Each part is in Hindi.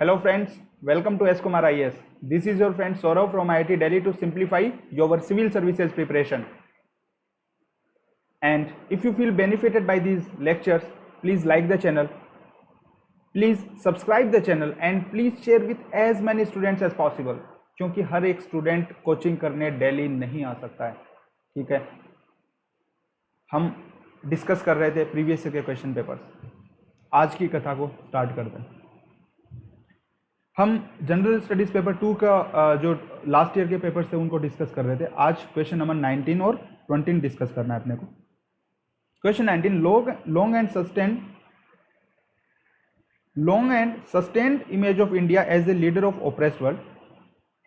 Hello friends, welcome to S Kumar IAS. This is your friend Saurav from IIT Delhi to simplify your civil services preparation. And if you feel benefited by these lectures, please like the channel, please subscribe the channel and please share with as many students as possible. क्योंकि हर एक स्टूडेंट कोचिंग करने दिल्ली नहीं आ सकता है. ठीक है, हम डिस्कस कर रहे थे प्रीवियस ईयर के क्वेश्चन पेपर्स. आज की कथा को स्टार्ट करते हैं. हम जनरल स्टडीज पेपर 2 का जो लास्ट ईयर के पेपर्स थे उनको डिस्कस कर रहे थे. आज क्वेश्चन नंबर 19 और 20 डिस्कस करना है अपने को. Question 19, long and sustained image of India as a leader of oppressed world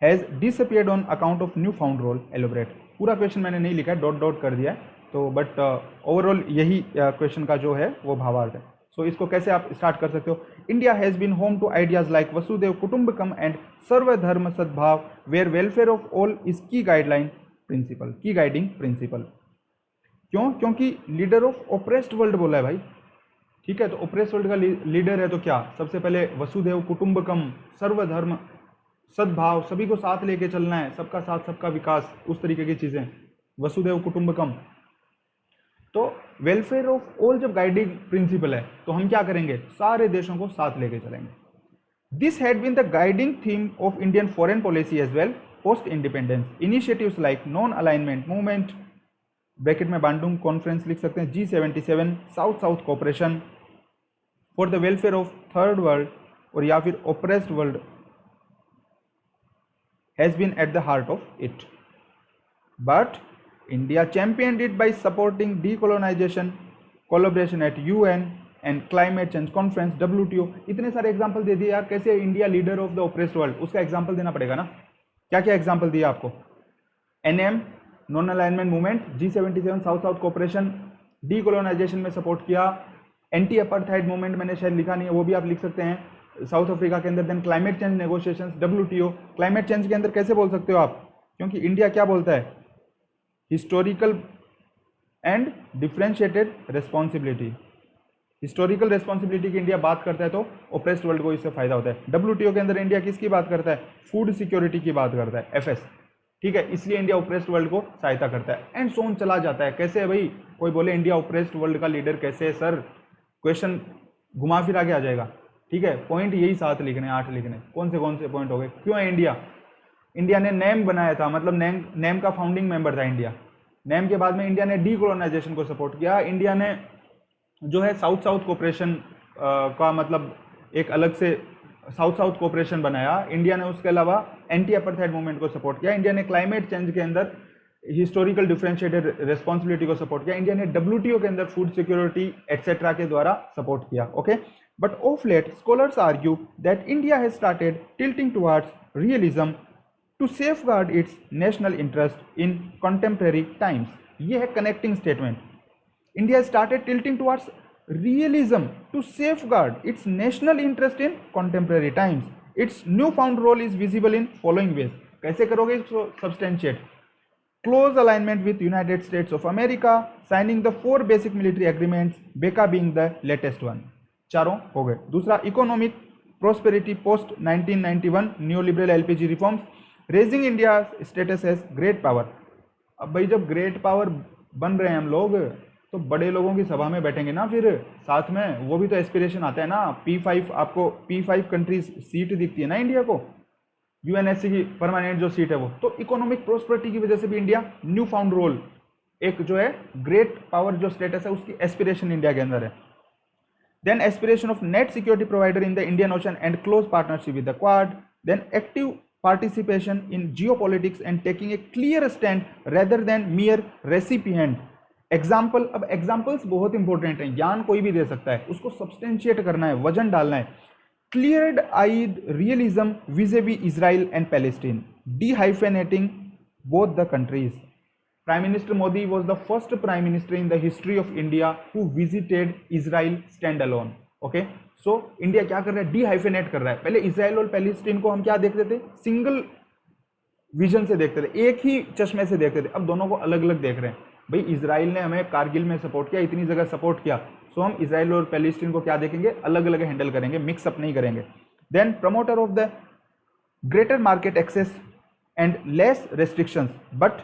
has disappeared on account of new found role. Elaborate. पूरा क्वेश्चन मैंने नहीं लिखा है, डॉट डॉट कर दिया है तो, बट ओवरऑल यही क्वेश्चन का जो है वो भावार्थ है. सो इसको कैसे आप स्टार्ट कर सकते हो. India has been home to ideas like Vasudhaiva Kutumbakam and Sarvadharma Sadbhav where welfare of all is key guideline principle, key guiding principle. क्यों? क्योंकि लीडर ऑफ ओप्रेस्ड वर्ल्ड बोला है भाई. ठीक है, तो ओप्रेस्ड वर्ल्ड का लीडर है तो क्या, सबसे पहले वसुदेव कुटुंबकम, सर्वधर्म सद्भाव, सभी को साथ लेके चलना है, सबका साथ सबका विकास, उस तरीके की चीजें, वसुदेव कुटुंबकम. तो वेलफेयर ऑफ ऑल जब गाइडिंग प्रिंसिपल है तो हम क्या करेंगे, सारे देशों को साथ लेके चलेंगे. This had been the guiding theme of Indian foreign policy as well post independence. Initiatives like non alignment movement, bracket में बांडुंग कॉन्फ्रेंस लिख सकते हैं, G77, south south cooperation for the welfare of third world और या फिर oppressed world has been at the heart of it. But India championed it by supporting decolonization, collaboration at UN and climate change conference, WTO. इतने सारे एग्जाम्पल दे दिए यार, कैसे India leader of the oppressed world, उसका एग्जाम्पल देना पड़ेगा ना. क्या क्या एग्जाम्पल दिया आपको, NM non alignment movement, G77 south south cooperation, decolonisation में सपोर्ट किया, एंटी अपार्थाइड मूवमेंट मैंने शायद लिखा नहीं है, वो भी आप लिख सकते हैं साउथ अफ्रीका के अंदर. Then climate change negotiations, WTO. Climate change के अंदर कैसे बोल सकते हो आप, क्योंकि इंडिया क्या बोलता है, historical and differentiated responsibility. Historical responsibility की इंडिया बात करता है तो ओप्रेस्ड वर्ल्ड को इससे फायदा होता है. WTO के अंदर इंडिया किसकी बात करता है, फूड सिक्योरिटी की बात करता है, FS. ठीक है, इसलिए इंडिया ओप्रेस्ड वर्ल्ड को सहायता करता है. एंड सोन चला जाता है. कैसे है भाई, कोई बोले इंडिया ओप्रेस्ड वर्ल्ड का लीडर कैसे है सर, क्वेश्चन घुमा फिरा के आ जाएगा. ठीक है, पॉइंट यही 7 लिखने, 8 लिखने. कौन से पॉइंट हो गए, क्यों है इंडिया ने नेम बनाया था, मतलब नेम का फाउंडिंग मेंबर था इंडिया. नेम के बाद में इंडिया ने डीकोलोनाइजेशन को सपोर्ट किया. इंडिया ने जो है साउथ साउथ कोऑपरेशन का मतलब एक अलग से साउथ साउथ कोऑपरेशन बनाया. इंडिया ने उसके अलावा एंटी अपार्थाइड मूवमेंट को सपोर्ट किया. इंडिया ने क्लाइमेट चेंज के अंदर हिस्टोरिकल डिफरेंशिएटेड रेस्पॉन्सिबिलिटी को सपोर्ट किया. इंडिया ने WTO के अंदर फूड सिक्योरिटी एटसेट्रा के द्वारा सपोर्ट किया. Okay, but of late scholars argue that India has started tilting towards realism to safeguard its national interest in contemporary times. ये है connecting statement. India started tilting towards realism to safeguard its national interest in contemporary times. Its newfound role is visible in following ways. कैसे करोगे इसको substantiate? Close alignment with United States of America, signing the 4 basic military agreements, BECA being the latest one. चारों हो गए. दूसरा, economic prosperity post 1991 neoliberal LPG reforms, raising India status as great power. अब भाई जब ग्रेट पावर बन रहे हैं हम लोग तो बड़े लोगों की सभा में बैठेंगे ना, फिर साथ में वो भी तो एस्पिरेशन आता है ना. P5 आपको P5 कंट्रीज सीट दिखती है ना इंडिया को, UNSC की परमानेंट जो सीट है वो. तो इकोनॉमिक प्रोस्पेरिटी की वजह से भी इंडिया न्यू फाउंड रोल, एक जो है ग्रेट पावर जो स्टेटस है उसकी एस्पिरेशन इंडिया के अंदर है. Then aspiration of net security provider in the Indian Ocean and close partnership with the Quad. Then active participation in geopolitics and taking a clear stand rather than mere recipient. Example, अब एग्जाम्पल्स बहुत इंपॉर्टेंट हैं. ज्ञान कोई भी दे सकता है, उसको सब्सटेंशिएट करना है, वजन डालना है. Cleared eyed realism vis-a-vis Israel and Palestine, dehyphenating both the countries. Prime Minister Modi was the first prime minister in the history of India who visited Israel standalone. Okay, so India क्या कर रहा है, डीहाइफेनेट कर रहा है. पहले इजराइल और पैलेस्टीन को हम क्या देखते थे, सिंगल विजन से देखते थे, एक ही चश्मे से देखते थे. अब दोनों को अलग अलग देख रहे हैं. भाई इजराइल ने हमें कारगिल में सपोर्ट किया, इतनी जगह सपोर्ट किया, सो हम इजराइल और पैलेस्टीन को क्या देखेंगे, अलग अलग हैंडल करेंगे, मिक्सअप नहीं करेंगे. Then promoter of the greater market access and less restrictions, but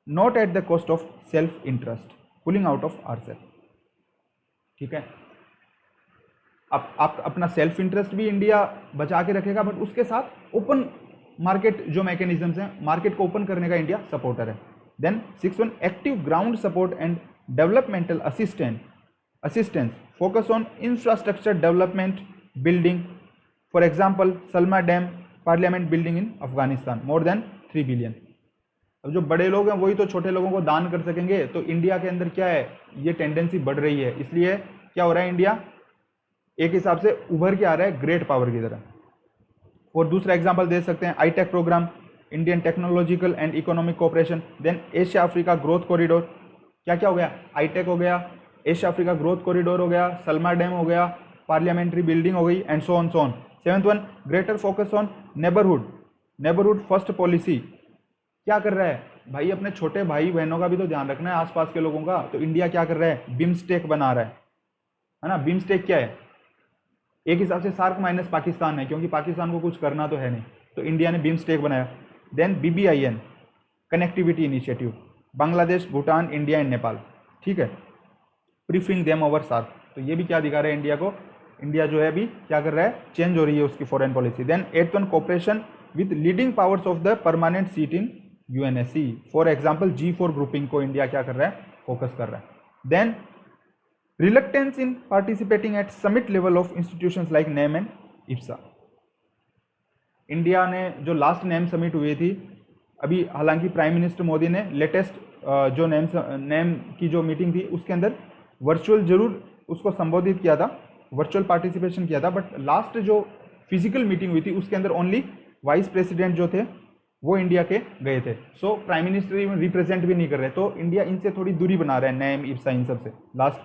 not at the cost of self interest, pulling out of ourselves. ठीक है, आप अपना सेल्फ इंटरेस्ट भी इंडिया बचा के रखेगा, बट उसके साथ ओपन मार्केट जो मैकेनिज्म्स हैं, मार्केट को ओपन करने का इंडिया सपोर्टर है. Then 6.1 active ground support and developmental assistance focus on infrastructure development building. For example Salma dam parliament building in Afghanistan, more than 3 billion. अब जो बड़े लोग हैं वही तो छोटे लोगों को दान कर सकेंगे. तो इंडिया के अंदर क्या है, ये टेंडेंसी बढ़ रही है. इसलिए क्या हो रहा है, इंडिया एक हिसाब से उभर के आ रहा है ग्रेट पावर की तरह. और दूसरा एग्जांपल दे सकते हैं ITEC programme, Indian technological and economic cooperation. Then Asia Africa growth corridor. क्या क्या हो गया, आईटेक हो गया, एशिया अफ्रीका ग्रोथ कॉरिडोर हो गया, सलमा डैम हो गया, पार्लियामेंट्री बिल्डिंग हो गई, and so on so on. 7th one greater focus on neighbourhood first policy. क्या कर रहा है भाई, अपने छोटे भाई बहनों का भी तो ध्यान रखना है, आसपास के लोगों का. तो इंडिया क्या कर रहा है, बिम्स्टेक बना रहा है ना. बिम्स्टेक क्या है, एक हिसाब से सार्क माइनस पाकिस्तान है, क्योंकि पाकिस्तान को कुछ करना तो है नहीं, तो इंडिया ने बिम्स्टेक बनाया. Then BBIN connectivity initiative, Bangladesh, Bhutan, India and Nepal. ठीक है, प्रीफरिंग देम ओवर सार्क. तो ये भी क्या दिखा रहा है इंडिया को, इंडिया जो है अभी क्या कर रहा है, चेंज हो रही है उसकी foreign policy. Then 8th one cooperation with leading powers of the permanent seat in UNSC. For example G4 grouping को इंडिया क्या कर रहा है, फोकस कर रहा है. Then reluctance in participating at summit level of institutions like NAM and IPSA. India ने जो लास्ट नेम समिट हुई थी अभी, हालांकि प्राइम मिनिस्टर मोदी ने लेटेस्ट जो नेम की जो मीटिंग थी उसके अंदर वर्चुअल जरूर उसको संबोधित किया था, वर्चुअल पार्टिसिपेशन किया था, बट लास्ट जो फिजिकल मीटिंग हुई थी उसके अंदर ओनली वाइस प्रेसिडेंट जो थे वो इंडिया के गए थे. सो प्राइम मिनिस्टर रिप्रेजेंट भी नहीं कर रहे, तो इंडिया इनसे थोड़ी दूरी बना रहा है, नैम, इप्सा, इन सब से last.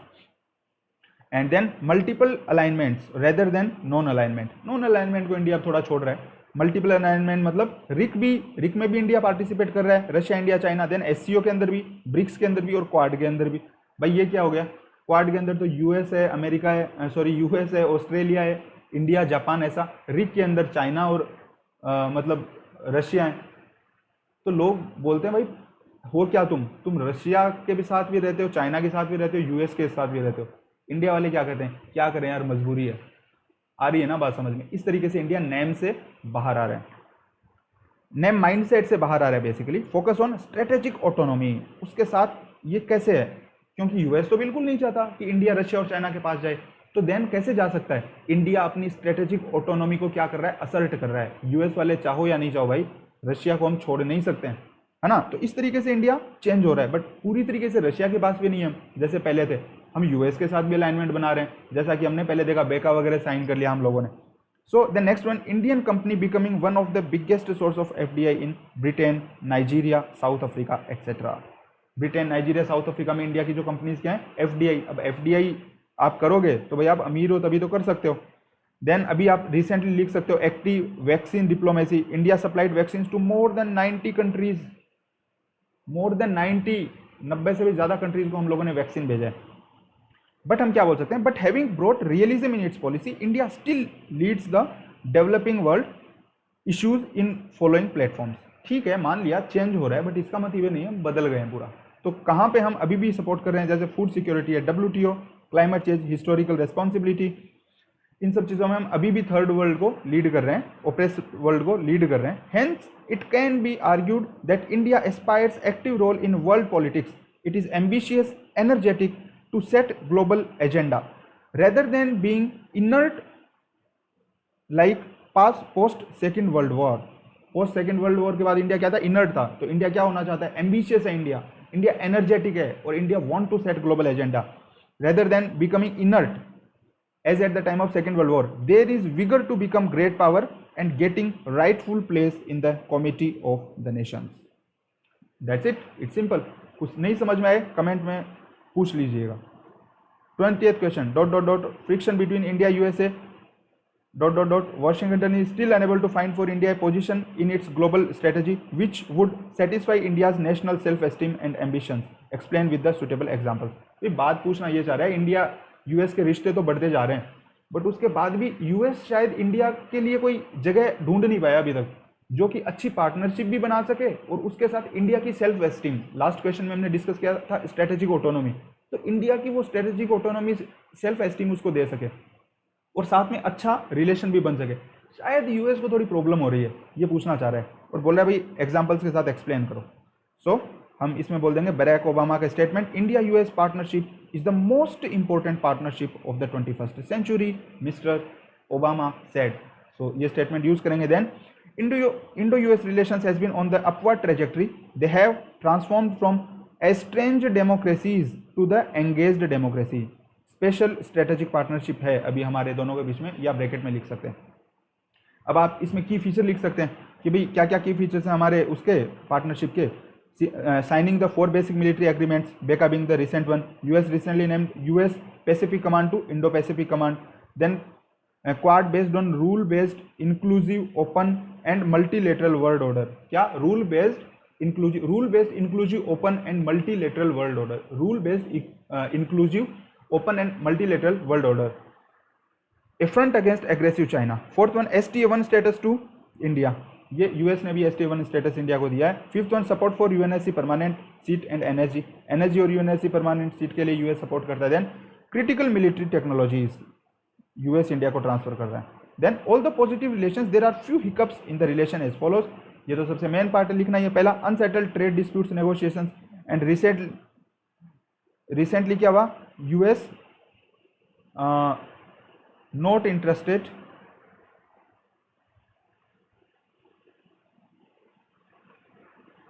And then multiple alignments rather than non alignment. Non alignment को इंडिया थोड़ा छोड़ रहा है. मल्टीपल अलाइनमेंट मतलब रिक में भी इंडिया पार्टिसिपेट कर रहा है, Russia, India, China. Then SCO के अंदर भी, ब्रिक्स के अंदर भी, और क्वाड के अंदर भी. भाई ये क्या हो गया, क्वाड के अंदर तो US है, अमेरिका है, US है, ऑस्ट्रेलिया है, इंडिया, जापान, ऐसा. रिक के अंदर चाइना और मतलब रशिया है. तो लोग बोलते हैं भाई हो क्या तुम रशिया के भी साथ भी रहते हो, चाइना के साथ भी रहते हो, US के साथ भी रहते हो. इंडिया वाले क्या कहते हैं, क्या करें यार, मजबूरी है. आ रही है ना बात समझ में. इस तरीके से इंडिया नेम से बाहर आ रहा है, नेम माइंडसेट से बाहर आ रहा है basically. Focus on strategic autonomy. उसके साथ ये कैसे है, क्योंकि US तो बिल्कुल नहीं चाहता कि इंडिया रशिया और चाइना के पास जाए, तो देन कैसे जा सकता है. इंडिया अपनी स्ट्रेटेजिक ऑटोनॉमी को क्या कर रहा है, असर्ट कर रहा है. US वाले चाहो या नहीं चाहो भाई, रशिया को हम छोड़ नहीं सकते हैं, है ना. तो इस तरीके से इंडिया चेंज हो रहा है, बट पूरी तरीके से रशिया के पास भी नहीं है जैसे पहले थे. हम US के साथ भी अलाइनमेंट बना रहे हैं, जैसा कि हमने पहले देखा, बेका वगैरह साइन कर लिया हम लोगों ने. So the next one, Indian company becoming one of the biggest source of FDI in Britain, Nigeria, south Africa etcetera. Britain, Nigeria, south Africa में इंडिया की जो कंपनीज क्या है, FDI. अब FDI आप करोगे तो भाई आप अमीर हो तभी तो कर सकते हो. देन अभी आप रिसेंटली लिख सकते हो active vaccine diplomacy. India supplied vaccine to more than 90 countries. More than 90 से भी ज्यादा कंट्रीज को हम लोगों ने वैक्सीन भेजा है. बट हम क्या बोल सकते हैं, but having brought realism in its policy, India still leads the developing world issues in following platforms. ठीक है, मान लिया चेंज हो रहा है, बट इसका मतलब ये नहीं है बदल गए हैं पूरा. तो कहाँ पे हम अभी भी सपोर्ट कर रहे हैं, जैसे फूड सिक्योरिटी है, WTO, climate change, historical responsibility, इन सब चीज़ों में हम अभी भी थर्ड वर्ल्ड को लीड कर रहे हैं, ओप्रेस वर्ल्ड को लीड कर रहे हैं. Hence it can be argued that India aspires active role in world politics. It is ambitious, energetic to set global agenda rather than being inert like post second world war. Post second world war के बाद इंडिया क्या था, इनर्ट था. तो इंडिया क्या होना चाहता है, एम्बिशियस है इंडिया, इंडिया एनर्जेटिक है, और India want to set global agenda rather than becoming inert as at the time of Second World War. There is vigor to become great power and getting rightful place in the committee of the nations. That's it. It's simple. कुछ नहीं समझ में आए कमेंट में पूछ लीजिएगा. 20th question. Friction between India USA. Washington is still unable to find for India a position in its global strategy which would satisfy India's national self-esteem and ambitions. Explain with the suitable examples. ये बात पूछना ये चाह रहा है, इंडिया US के रिश्ते तो बढ़ते जा रहे हैं, बट उसके बाद भी यूएस शायद इंडिया के लिए कोई जगह ढूंढ नहीं पाया अभी तक जो कि अच्छी पार्टनरशिप भी बना सके और उसके साथ इंडिया की सेल्फ एस्टीम, लास्ट क्वेश्चन में हमने डिस्कस किया था स्ट्रेटेजिक ऑटोनॉमी, तो इंडिया की वो स्ट्रेटेजिक ऑटोनॉमी सेल्फ एस्टीम उसको दे सके और साथ में अच्छा रिलेशन भी बन सके। शायद यूएस को थोड़ी प्रॉब्लम हो रही है, ये पूछना चाह रहा है और बोल रहा है भाई एग्जाम्पल्स के साथ एक्सप्लेन करो। सो हम इसमें बोल देंगे बराक ओबामा का statement, India US partnership is the most important partnership of the 21st century, mister Obama said. So ये स्टेटमेंट यूज करेंगे। Then Indo-US relations has been on the upward trajectory. They have transformed from estranged democracies to the engaged democracy. Special strategic partnership है अभी हमारे दोनों के बीच में, या ब्रैकेट में लिख सकते हैं। अब आप इसमें की फीचर लिख सकते हैं कि भाई क्या क्या की फीचर्स हैं हमारे उसके पार्टनरशिप के। signing the 4 basic military agreements, BECA being the recent one. US recently named US Pacific Command to Indo-Pacific Command. Then Quad based on rule based, inclusive, open and multilateral world order. क्या rule based inclusive, open and multilateral world order. Rule based inclusive, open and multilateral world order. A front against aggressive China. Fourth one, STA1 status to India. ये यूएस ने भी STA1 स्टेटस इंडिया को दिया है। Fifth one, support for UNSC permanent seat and energy और यूएनएससी परमानेंट सीट के लिए यूएस सपोर्ट करता है। Then critical military technologies US India को ट्रांसफर कर रहा है। Then all the positive relations, there are few hiccups in the relation as follows. ये तो सबसे मेन पार्ट है, लिखना ही है। पहला, unsettled trade disputes negotiations and recently क्या हुआ, US not interested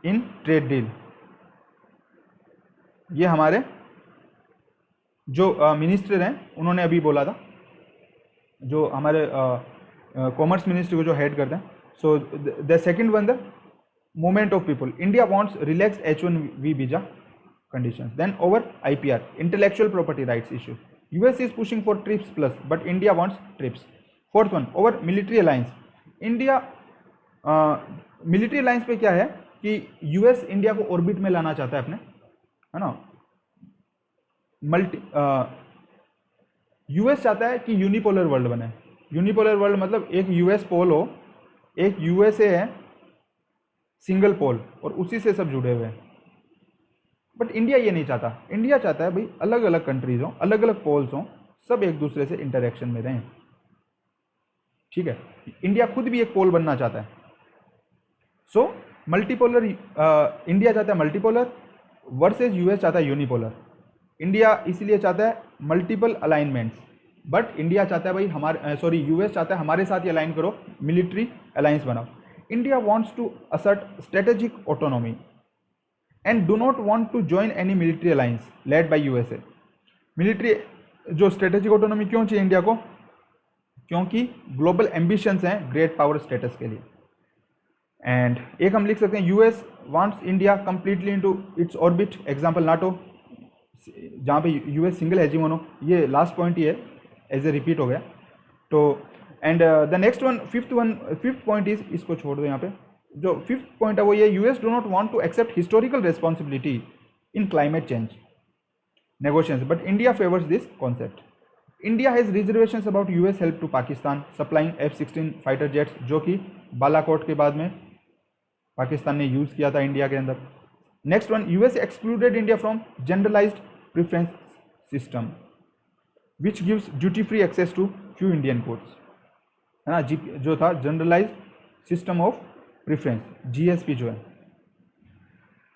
in trade deal. ये हमारे जो मिनिस्टर हैं उन्होंने अभी बोला था, जो हमारे कॉमर्स मिनिस्ट्री को जो हेड करते हैं। So the second one, the movement of people, India wants relax H1B visa conditions. Then over IPR, intellectual property rights issue, US is pushing for TRIPS plus but India wants TRIPS. Fourth one, over military alliance, India military alliance पे क्या है कि यूएस इंडिया को ऑर्बिट में लाना चाहता है अपने, है ना। यूएस चाहता है कि यूनिपोलर वर्ल्ड बने। यूनिपोलर वर्ल्ड मतलब एक यूएस पोल हो, एक यूएसए है सिंगल पोल और उसी से सब जुड़े हुए हैं। बट इंडिया ये नहीं चाहता। इंडिया चाहता है भाई अलग अलग कंट्रीज हों, अलग अलग पोल्स हों, सब एक दूसरे से इंटरेक्शन में रहें। ठीक है, इंडिया खुद भी एक पोल बनना चाहता है। सो मल्टीपोलर, इंडिया चाहता है मल्टीपोलर वर्सेज यूएस चाहता है यूनिपोलर। इंडिया इसलिए चाहता है मल्टीपल अलाइनमेंट्स, बट इंडिया चाहता है भाई यूएस चाहता है हमारे साथ ही अलाइन करो, मिलिट्री अलायंस बनाओ। India wants to assert strategic autonomy and do not want to join any military alliance led by USA. Military जो स्ट्रेटेजिक ऑटोनॉमी क्यों चाहिए इंडिया को, क्योंकि ग्लोबल एम्बिशंस हैं ग्रेट पावर स्टेटस के लिए। एंड एक हम लिख सकते हैं, US wants India completely into its orbit, example NATO, जहाँ पे यूएस सिंगल हेजिमोन हो। ये लास्ट पॉइंट ही है, एज ए रिपीट हो गया। तो and the next one, fifth point is, इसको छोड़ दो यहाँ पे। जो फिफ्थ पॉइंट है वो ये, US do not want to accept historical responsibility in climate change negotiations but India favours this concept. India has reservations about US help to Pakistan supplying F-16 fighter jets, जो कि बालाकोट के बाद में पाकिस्तान ने यूज किया था इंडिया के अंदर। Next one, US excluded India from generalized preference system which gives duty free access to few Indian goods, है ना। जो था generalized system of preference, GSP जो है,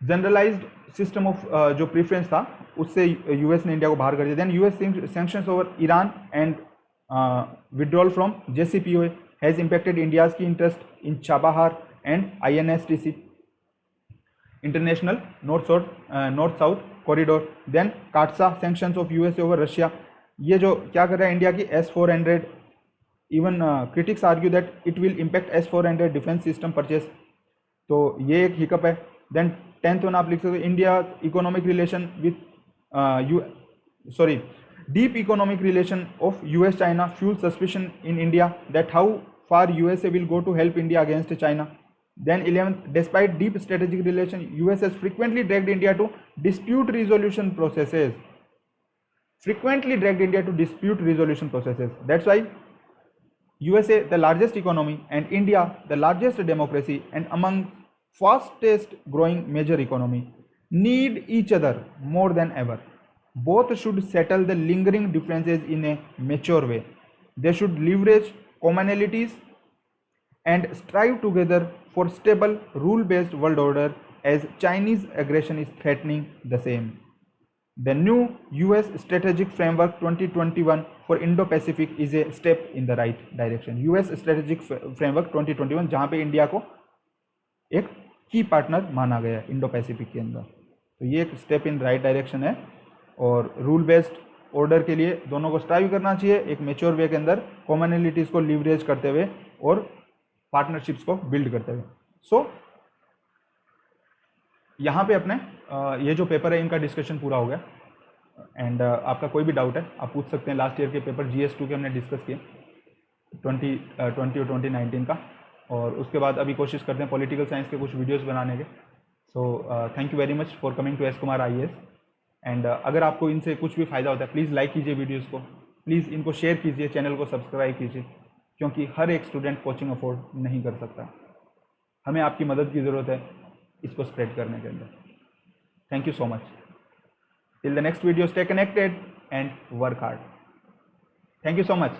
जनरलाइज्ड सिस्टम ऑफ जो प्रेफरेंस था, उससे यूएस ने इंडिया को बाहर कर दिया। Then US sanctions over Iran and withdrawal from JCPOA has impacted India's key interest in Chabahar and INSTC, international north south corridor. Then काटसा sanctions of USA over Russia, ये जो क्या कर रहा है इंडिया की S-400, even critics argue that it will impact S-400 defence system purchase, तो ये एक हिकअप है। देन 10th वन आप लिख सकते हो, India economic relation with deep economic relation of US-China fuels suspicion in India that how far USA will go to help India against China. Then 11th, despite deep strategic relation, US has frequently dragged India to dispute resolution processes. frequently dragged India to dispute resolution processes. That's why USA, the largest economy, and India, the largest democracy and among fastest growing major economy, need each other more than ever. Both should settle the lingering differences in a mature way. They should leverage commonalities and strive together for stable rule-based world order as Chinese aggression is threatening the same. The new US Strategic Framework 2021 for Indo-Pacific is a step in the right direction. US Strategic Framework 2021 जहाँ पे इंडिया को एक की पार्टनर माना गया है इंडो पैसिफिक के अंदर, तो ये एक स्टेप इन राइट डायरेक्शन है और रूल बेस्ड ऑर्डर के लिए दोनों को स्ट्राइव करना चाहिए एक मेच्योर वे के अंदर, कॉमनलिटीज़ को लीवरेज करते हुए और पार्टनरशिप्स को बिल्ड करते हुए. सो यहाँ पे अपने ये जो पेपर है इनका डिस्कशन पूरा हो गया. एंड आपका कोई भी डाउट है आप पूछ सकते हैं. लास्ट ईयर के पेपर GS2 के हमने डिस्कस किए 2020 और 2019 का, और उसके बाद अभी कोशिश करते हैं पॉलिटिकल साइंस के कुछ वीडियोस बनाने के. So thank you very much for coming to S Kumar IAS. And अगर आपको इनसे कुछ भी फ़ायदा होता है प्लीज़ लाइक कीजिए वीडियोस को, प्लीज़ इनको शेयर कीजिए, चैनल को सब्सक्राइब कीजिए, क्योंकि हर एक स्टूडेंट कोचिंग अफोर्ड नहीं कर सकता. हमें आपकी मदद की ज़रूरत है इसको स्प्रेड करने के अंदर. Thank you so much. Till the next video, stay connected and work hard. Thank you so much.